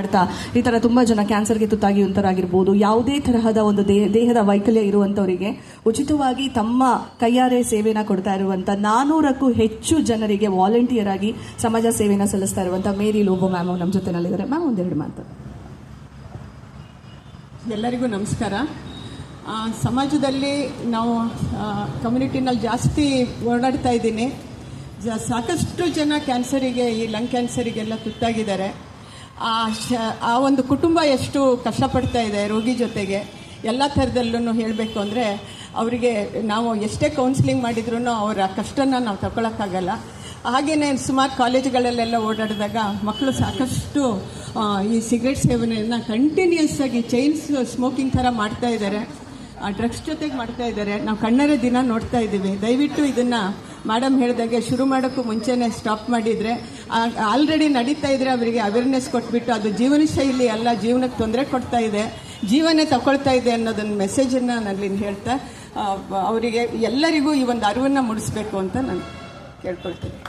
ಮಾಡ್ತಾ ಈ ತರ ತುಂಬಾ ಜನ ಕ್ಯಾನ್ಸರ್ಗೆ ತುತ್ತಾಗಿರುವಂತರಾಗಿರ್ಬೋದು, ಯಾವುದೇ ತರಹದ ಒಂದು ದೇಹದ ವೈಕಲ್ಯ ಇರುವಂತವರಿಗೆ ಉಚಿತವಾಗಿ ತಮ್ಮ ಕೈಯಾರೆ ಸೇವೆನ ಕೊಡ್ತಾ ಇರುವಂತ 400ಕ್ಕೂ ಹೆಚ್ಚು ಜನರಿಗೆ ವಾಲಂಟಿಯರ್ ಆಗಿ ಸಮಾಜ ಸೇವೆನ ಸಲ್ಲಿಸ್ತಾ ಇರುವಂತ ಮೇರಿ ಲೋಬೋ ಮ್ಯಾಮ್ ನಮ್ಮ ಜೊತೆನಲ್ಲಿದ್ದಾರೆ. ಮ್ಯಾಮ್ ಒಂದೆರಡು ಮಾತು. ಎಲ್ಲರಿಗೂ ನಮಸ್ಕಾರ. ಸಮಾಜದಲ್ಲಿ ನಾವು ಕಮ್ಯುನಿಟಿನಲ್ಲಿ ಜಾಸ್ತಿ ಓಡಾಡ್ತಾ ಇದ್ದೀನಿ. ಸಾಕಷ್ಟು ಜನ ಕ್ಯಾನ್ಸರಿಗೆ, ಈ ಲಂಗ್ ಕ್ಯಾನ್ಸರಿಗೆಲ್ಲ ತುತ್ತಾಗಿದ್ದಾರೆ. ಆ ಒಂದು ಕುಟುಂಬ ಎಷ್ಟು ಕಷ್ಟಪಡ್ತಾ ಇದೆ ರೋಗಿ ಜೊತೆಗೆ ಎಲ್ಲ ಥರದಲ್ಲೂ ಹೇಳಬೇಕು ಅಂದರೆ, ಅವರಿಗೆ ನಾವು ಎಷ್ಟೇ ಕೌನ್ಸಿಲಿಂಗ್ ಮಾಡಿದ್ರೂ ಅವರ ಕಷ್ಟನ ನಾವು ತಗೊಳಕ್ಕಾಗಲ್ಲ. ಹಾಗೆಯೇ ಸುಮಾರು ಕಾಲೇಜುಗಳಲ್ಲೆಲ್ಲ ಓಡಾಡಿದಾಗ ಮಕ್ಕಳು ಸಾಕಷ್ಟು ಈ ಸಿಗರೆಟ್ ಸೇವನೆಯನ್ನು ಕಂಟಿನ್ಯೂಸ್ ಆಗಿ ಚೈನ್ ಸ್ಮೋಕಿಂಗ್ ಥರ ಮಾಡ್ತಾ ಇದ್ದಾರೆ, ಡ್ರಗ್ಸ್ ಜೊತೆಗೆ ಮಾಡ್ತಾ ಇದ್ದಾರೆ. ನಾವು ಕಣ್ಣರೇ ದಿನ ನೋಡ್ತಾ ಇದ್ದೀವಿ. ದಯವಿಟ್ಟು ಇದನ್ನು ಮೇಡಮ್ ಹೇಳಿದಾಗೆ ಶುರು ಮಾಡೋಕ್ಕೂ ಮುಂಚೆನೇ ಸ್ಟಾಪ್ ಮಾಡಿದರೆ, ಆಲ್ರೆಡಿ ನಡೀತಾ ಇದ್ದರೆ ಅವರಿಗೆ ಅವೇರ್ನೆಸ್ ಕೊಟ್ಬಿಟ್ಟು ಅದು ಜೀವನ ಶೈಲಿ ಅಲ್ಲ, ಜೀವನಕ್ಕೆ ತೊಂದರೆ ಕೊಡ್ತಾ ಇದೆ, ಜೀವನೇ ತಗೊಳ್ತಾ ಇದೆ ಅನ್ನೋದನ್ನು ಮೆಸೇಜನ್ನು ನಾನು ಹೇಳ್ತಾ ಅವರಿಗೆ ಎಲ್ಲರಿಗೂ ಈ ಒಂದು ಅರಿವನ್ನು ಮೂಡಿಸ್ಬೇಕು ಅಂತ ನಾನು ಕೇಳ್ಕೊಳ್ತೀನಿ.